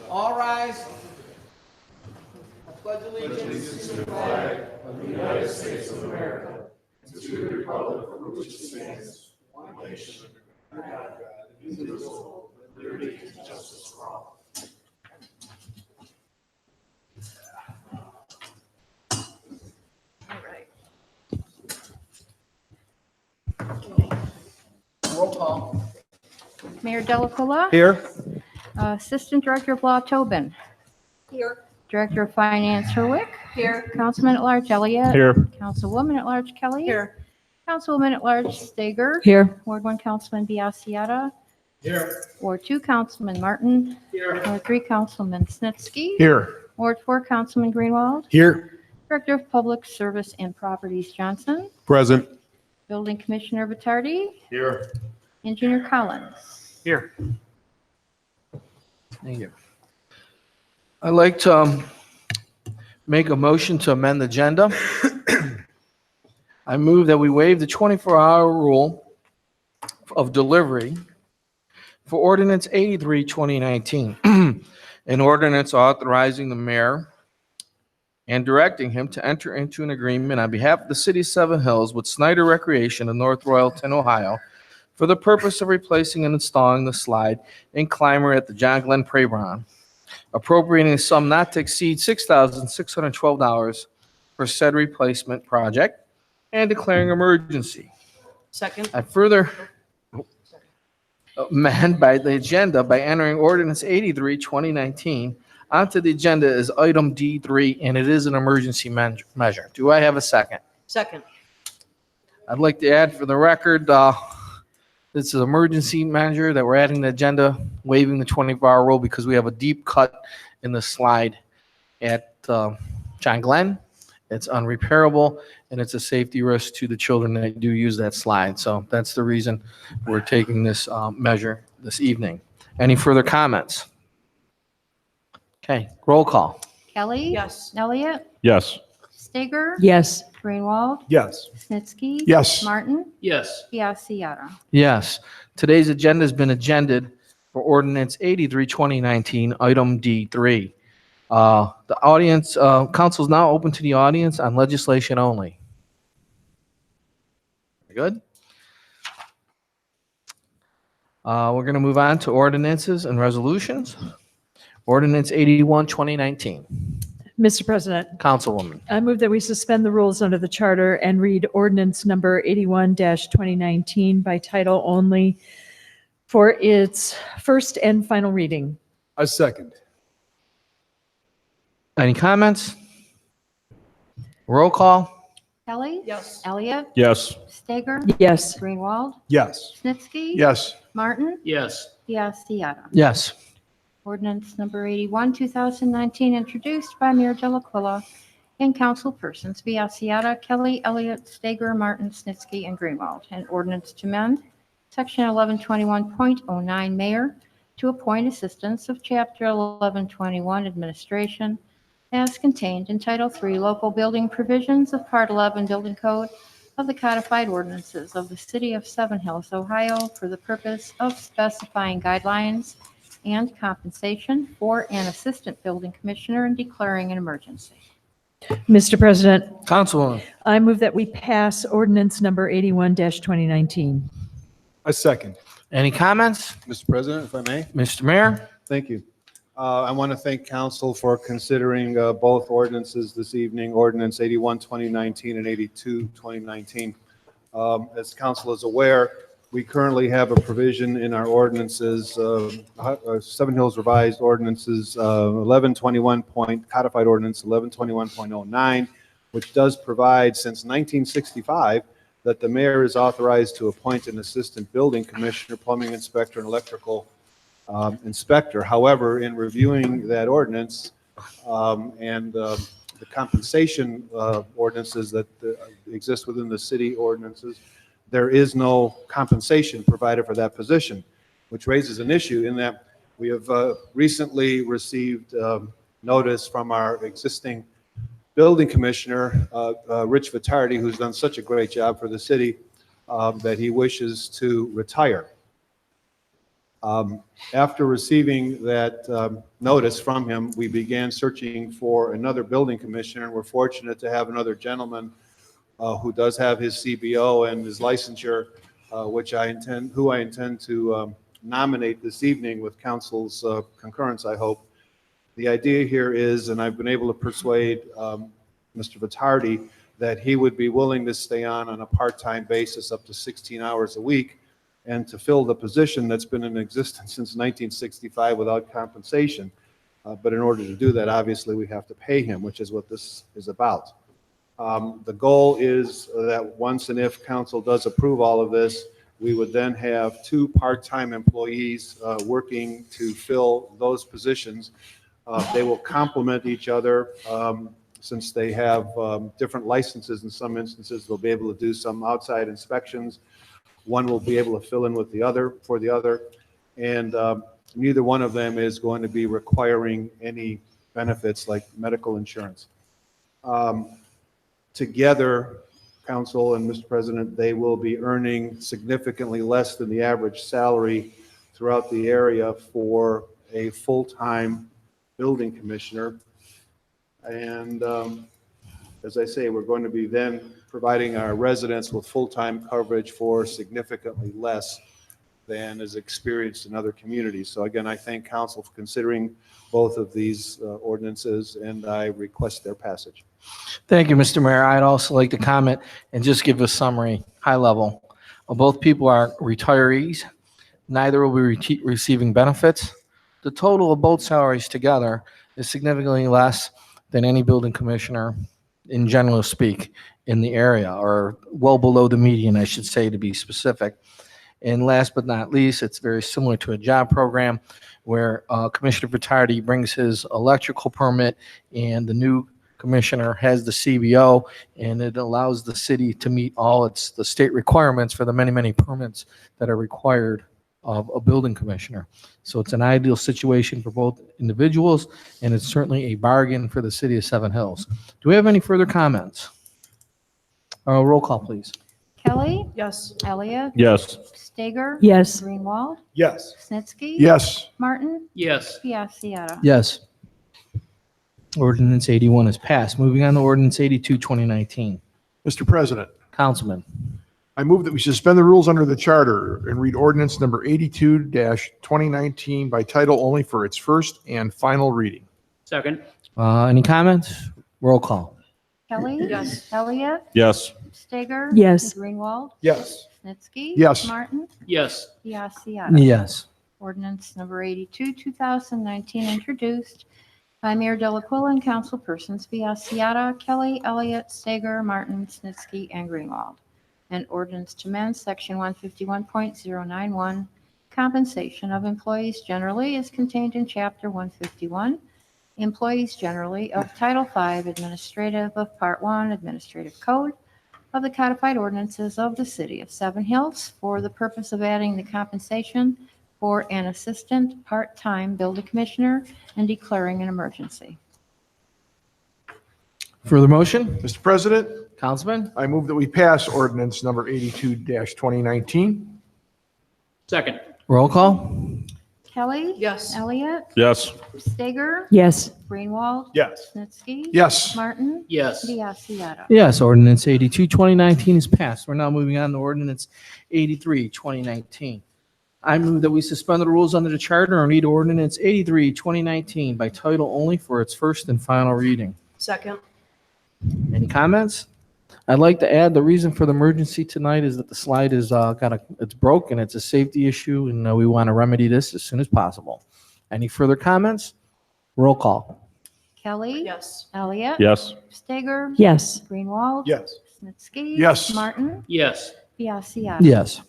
All rise. I pledge allegiance to the flag of the United States of America, and to the republic for which it stands, one nation, under God, indivisible, with liberty and justice for all. Roll call. Mayor Delacuilla. Here. Assistant Director of Law Tobin. Here. Director of Finance Herwick. Here. Councilman at Large Elliott. Here. Councilwoman at Large Kelly. Here. Councilwoman at Large Stager. Here. Ward 1 Councilman Biassiata. Here. Ward 2 Councilman Martin. Here. Ward 3 Councilman Snitsky. Here. Ward 4 Councilman Greenwald. Here. Director of Public Service and Properties Johnson. Present. Building Commissioner Vitardi. Here. Engineer Collins. Here. Thank you. I'd like to make a motion to amend the agenda. I move that we waive the 24-hour rule of delivery for Ordinance 83, 2019, an ordinance authorizing the mayor and directing him to enter into an agreement on behalf of the city of Seven Hills with Snyder Recreation of North Royalton, Ohio, for the purpose of replacing and installing the slide and climber at the John Glenn Playground, appropriating a sum not to exceed $6,612 for said replacement project and declaring emergency. Second. I further amend by the agenda by entering Ordinance 83, 2019 onto the agenda as item D3, and it is an emergency measure. Do I have a second? Second. I'd like to add for the record, this is an emergency measure that we're adding to the agenda, waiving the 24-hour rule because we have a deep cut in the slide at John Glenn. It's unrepairable, and it's a safety risk to the children that do use that slide. So that's the reason we're taking this measure this evening. Any further comments? Okay, roll call. Kelly. Yes. Elliott. Yes. Stager. Yes. Greenwald. Yes. Snitsky. Yes. Martin. Yes. Biassiata. Yes. Today's agenda has been agended for Ordinance 83, 2019, item D3. The audience, council is now open to the audience on legislation only. Very good. We're going to move on to ordinances and resolutions. Ordinance 81, 2019. Mr. President, Councilwoman. I move that we suspend the rules under the charter and read ordinance number 81-2019 by title only for its first and final reading. I second. Any comments? Roll call. Kelly. Yes. Elliott. Yes. Stager. Yes. Greenwald. Yes. Snitsky. Yes. Martin. Yes. Biassiata. Yes. Ordinance number 81, 2019, introduced by Mayor Delacuilla and councilpersons Biassiata, Kelly, Elliott, Stager, Martin, Snitsky, and Greenwald. An ordinance to amend Section 1121.09, Mayor, to appoint assistants of Chapter 1121 Administration as contained in Title III Local Building Provisions of Part 11 Building Code of the Codified Ordinances of the City of Seven Hills, Ohio, for the purpose of specifying guidelines and compensation for an assistant building commissioner and declaring an emergency. Mr. President, Councilwoman. I move that we pass ordinance number 81-2019. I second. Any comments? Mr. President, if I may, Mr. Mayor? thank you. I want to thank council for considering both ordinances this evening, ordinance 81, 2019 and 82, 2019. As council is aware, we currently have a provision in our ordinances, Seven Hills Revised Ordinances 1121 codified ordinance 1121.09, which does provide since 1965 that the mayor is authorized to appoint an assistant building commissioner, plumbing inspector, and electrical inspector. However, in reviewing that ordinance and the compensation ordinances that exist within the city ordinances, there is no compensation provided for that position, which raises an issue in that we have recently received notice from our existing building commissioner, Rich Vitardi, who's done such a great job for the city, that he wishes to retire. After receiving that notice from him, we began searching for another building commissioner, and we're fortunate to have another gentleman who does have his CBO and his licensure, who I intend to nominate this evening with council's concurrence, I hope. The idea here is, and I've been able to persuade Mr. Vitardi that he would be willing to stay on a part-time basis up to 16 hours a week and to fill the position that's been in existence since 1965 without compensation. But in order to do that, obviously, we have to pay him, which is what this is about. The goal is that once and if council does approve all of this, we would then have 2 part-time employees working to fill those positions. They will complement each other. Since they have different licenses in some instances, they'll be able to do some outside inspections. One will be able to fill in with the other, for the other, and neither one of them is going to be requiring any benefits like medical insurance. Together, council and Mr. President, they will be earning significantly less than the average salary throughout the area for a full-time building commissioner. And as I say, we're going to be then providing our residents with full-time coverage for significantly less than is experienced in other communities. So again, I thank council for considering both of these ordinances, and I request their passage. Thank you, Mr. Mayor. I'd also like to comment and just give a summary, high level. Both people are retirees. Neither will be receiving benefits. The total of both salaries together is significantly less than any building commissioner, in general speak, in the area, or well below the median, I should say, to be specific. And last but not least, it's very similar to a job program where Commissioner Vitardi brings his electrical permit and the new commissioner has the CBO, and it allows the city to meet all the state requirements for the many, many permits that are required of a building commissioner. So it's an ideal situation for both individuals, and it's certainly a bargain for the city of Seven Hills. Do we have any further comments? Roll call, please. Kelly. Yes. Elliott. Yes. Stager. Yes. Greenwald. Yes. Snitsky. Yes. Martin. Yes. Biassiata. Yes. Ordinance 81 is passed. Moving on to ordinance 82, 2019. Mr. President, Councilman. I move that we suspend the rules under the charter and read ordinance number 82-2019 by title only for its first and final reading. Second. Any comments? Roll call. Kelly. Yes. Elliott. Yes. Stager. Yes. Greenwald. Yes. Snitsky. Yes. Martin. Yes. Biassiata. Yes. Ordinance number 82, 2019, introduced by Mayor Delaquila and councilpersons Biassiata, Kelly, Elliott, Stager, Martin, Snitsky, and Greenwald. An ordinance to amend section 151.091, compensation of employees generally, is contained in chapter 151, employees generally, of Title V Administrative of Part 1 Administrative Code of the codified ordinances of the city of Seven Hills, for the purpose of adding the compensation for an assistant part-time building commissioner and declaring an emergency. Further motion? Mr. President, Councilman? I move that we pass ordinance number 82-2019. Second. Roll call? Kelly. Yes. Elliott. Yes. Stager. Yes. Greenwald. Yes. Snitsky. Yes. Martin. Yes. Biassiata. Yes, ordinance 82, 2019 is passed. We're now moving on to ordinance 83, 2019. I move that we suspend the rules under the charter and read ordinance 83, 2019 by title only for its first and final reading. Second. Any comments? I'd like to add the reason for the emergency tonight is that the slide is it's broken. It's a safety issue, and we want to remedy this as soon as possible. Any further comments? Roll call. Kelly. Yes. Elliott. Yes. Stager. Yes. Greenwald. Yes. Snitsky. Yes. Martin. Yes. Biassiata. Yes.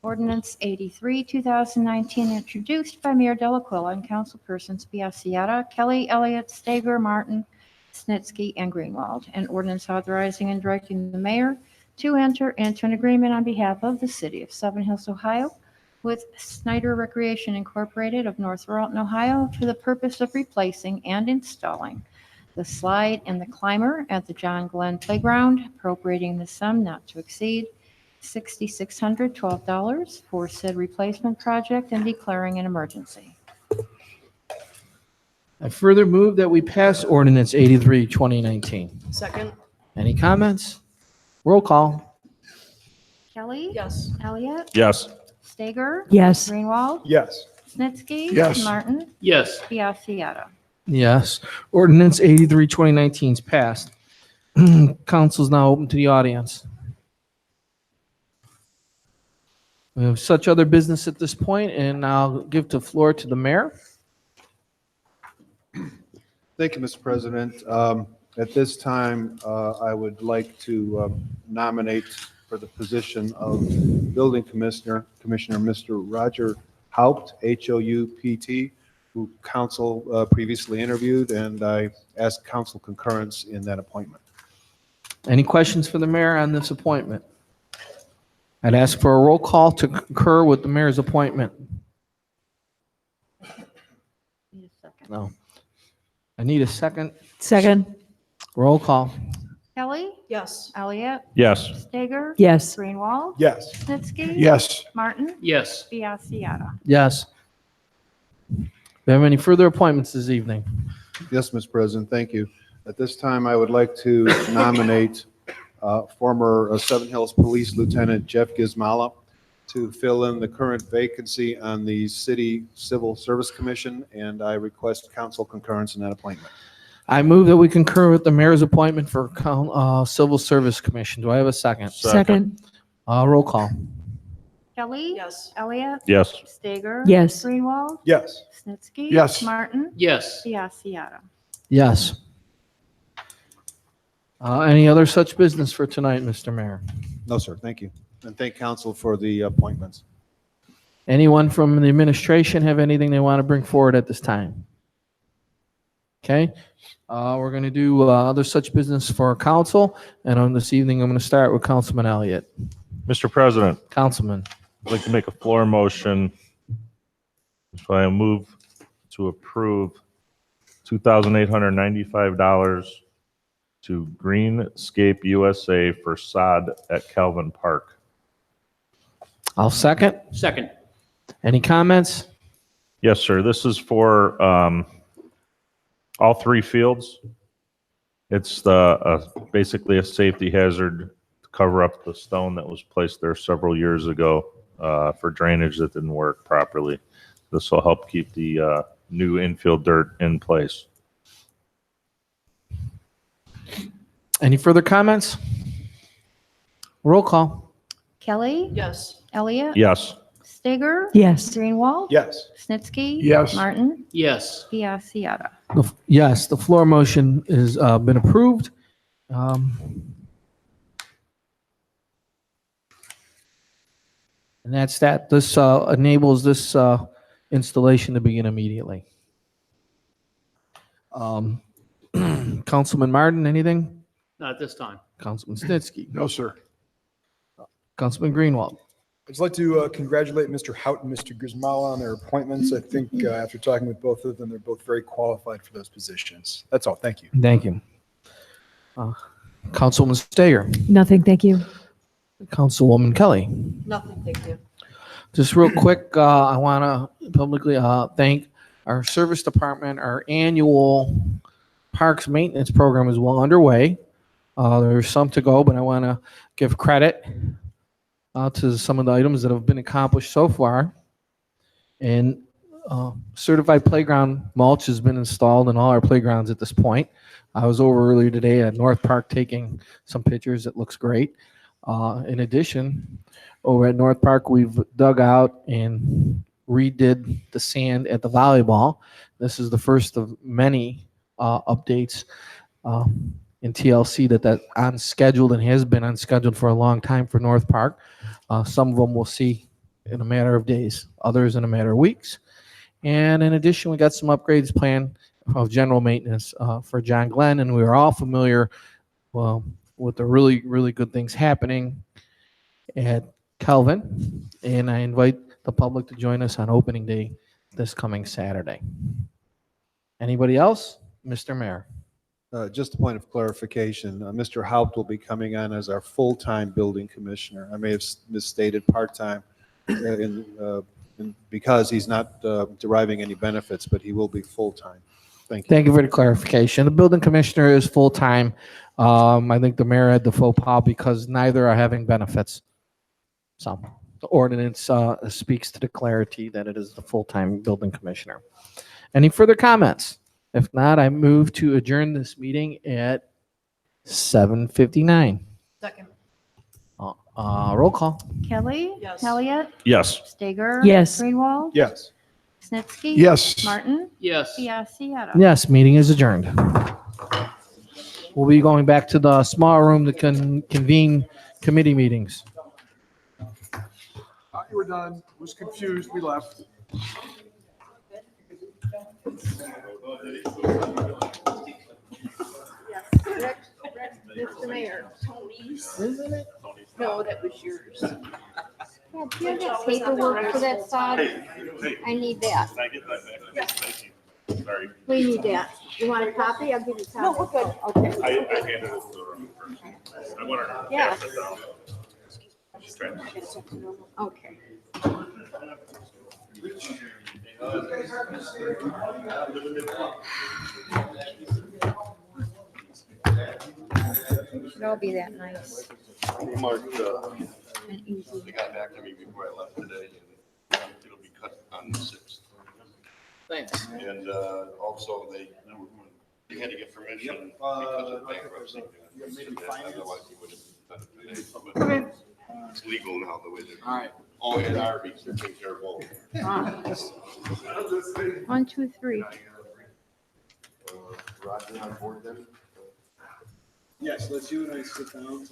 Ordinance 83, 2019, introduced by Mayor Delaquila and councilpersons Biassiata, Kelly, Elliott, Stager, Martin, Snitsky, and Greenwald. An ordinance authorizing and directing the mayor to enter into an agreement on behalf of the city of Seven Hills, Ohio, with Snyder Recreation Incorporated of North Ralton, Ohio, for the purpose of replacing and installing the slide and the climber at the John Glenn Playground, appropriating the sum not to exceed $6,612 for said replacement project and declaring an emergency. I further move that we pass ordinance 83, 2019. Second. Any comments? Roll call. Kelly. Yes. Elliott. Yes. Stager. Yes. Greenwald. Yes. Snitsky. Yes. Martin. Yes. Biassiata. Yes. Ordinance 83, 2019 is passed. Council is now open to the audience. We have such other business at this point, and I'll give the floor to the mayor. Thank you, Mr. President. At this time, I would like to nominate for the position of Building Commissioner, Mr. Roger Haupt, H-O-U-P-T, who council previously interviewed, and I ask council concurrence in that appointment. Any questions for the mayor on this appointment? I'd ask for a roll call to concur with the mayor's appointment. Need a second. No. I need a second. Second. Roll call. Kelly. Yes. Elliott. Yes. Stager. Yes. Greenwald. Yes. Snitsky. Yes. Martin. Yes. Biassiata. Yes. Do we have any further appointments this evening? Yes, Mr. President, thank you. At this time, I would like to nominate former Seven Hills Police Lieutenant Jeff Gizmala to fill in the current vacancy on the City Civil Service Commission, and I request council concurrence in that appointment. I move that we concur with the mayor's appointment for Civil Service Commission. Do I have a second? Second. Roll call. Kelly. Yes. Elliott. Yes. Stager. Yes. Greenwald. Yes. Snitsky. Yes. Martin. Yes. Biassiata. Yes. Any other such business for tonight, Mr. Mayor? No, sir, thank you. And thank council for the appointments. Anyone from the administration have anything they want to bring forward at this time? Okay, we're going to do other such business for council, and on this evening, I'm going to start with Councilman Elliott. Mr. President, Councilman, I'd like to make a floor motion. So I move to approve $2,895 to Greenscape USA for sod at Calvin Park. I'll second. Second. Any comments? Yes, sir. This is for all three fields. It's basically a safety hazard to cover up the stone that was placed there several years ago for drainage that didn't work properly. This will help keep the new infield dirt in place. Any further comments? Roll call. Kelly. Yes. Elliott. Yes. Stager. Yes. Greenwald. Yes. Snitsky. Yes. Martin. Yes. Biassiata. Yes, the floor motion has been approved. And that's that. This enables this installation to begin immediately. Councilman Martin, anything? Not at this time. Councilman Snitsky? No, sir. Councilman Greenwald? I'd just like to congratulate Mr. Hout and Mr. Grismala on their appointments. I think after talking with both of them, they're both very qualified for those positions. That's all. Thank you. Thank you. Councilwoman Stager? Nothing, thank you. Councilwoman Kelly? Nothing, thank you. Just real quick, I want to publicly thank our service department. Our annual parks maintenance program is well underway. There's some to go, but I want to give credit to some of the items that have been accomplished so far. And certified playground mulch has been installed in all our playgrounds at this point. I was over earlier today at North Park taking some pictures. It looks great. In addition, over at North Park, we've dug out and redid the sand at the volleyball. This is the first of many updates in TLC that's unscheduled and has been unscheduled for a long time for North Park. Some of them we'll see in a matter of days, others in a matter of weeks. And in addition, we got some upgrades planned of general maintenance for John Glenn, and we are all familiar with the really, really good things happening at Calvin. And I invite the public to join us on opening day this coming Saturday. Anybody else? Mr. Mayor. Just a point of clarification, Mr. Haupt will be coming on as our full-time building commissioner. I may have misstated part-time because he's not deriving any benefits, but he will be full-time. Thank you. Thank you for the clarification. The building commissioner is full-time. I think the mayor had the faux pas because neither are having benefits. So the ordinance speaks to the clarity that it is the full-time building commissioner. Any further comments? If not, I move to adjourn this meeting at 7:59. Second. Roll call. Kelly. Yes. Elliott. Yes. Stager. Yes. Greenwald. Yes. Snitsky. Yes. Martin. Yes. Biassiata. Yes, meeting is adjourned. We'll be going back to the small room to convene committee meetings. You were done. Was confused. We left. Mr. Mayor. No, that was yours. Yeah, do you have that paperwork for that sod? I need that. Can I get that back? Thank you. Sorry. We need that. You want a copy? I'll give you a copy. No, we're good. Okay. I handed it to the wrong person. I wanted to Yeah. pass it down. She's trying to- Okay. Should all be that nice Mark, and easy. they got back to me before I left today, and it'll be cut on the 6th. Thanks. And also, they had to get permission because of bankruptcy. Otherwise, he would have done it today. But it's legal now, the way they're. All right. Oh, and Arby's, they're taking care of both. 1, 2, 3. Roger on board then? Yes, let's you and I sit down.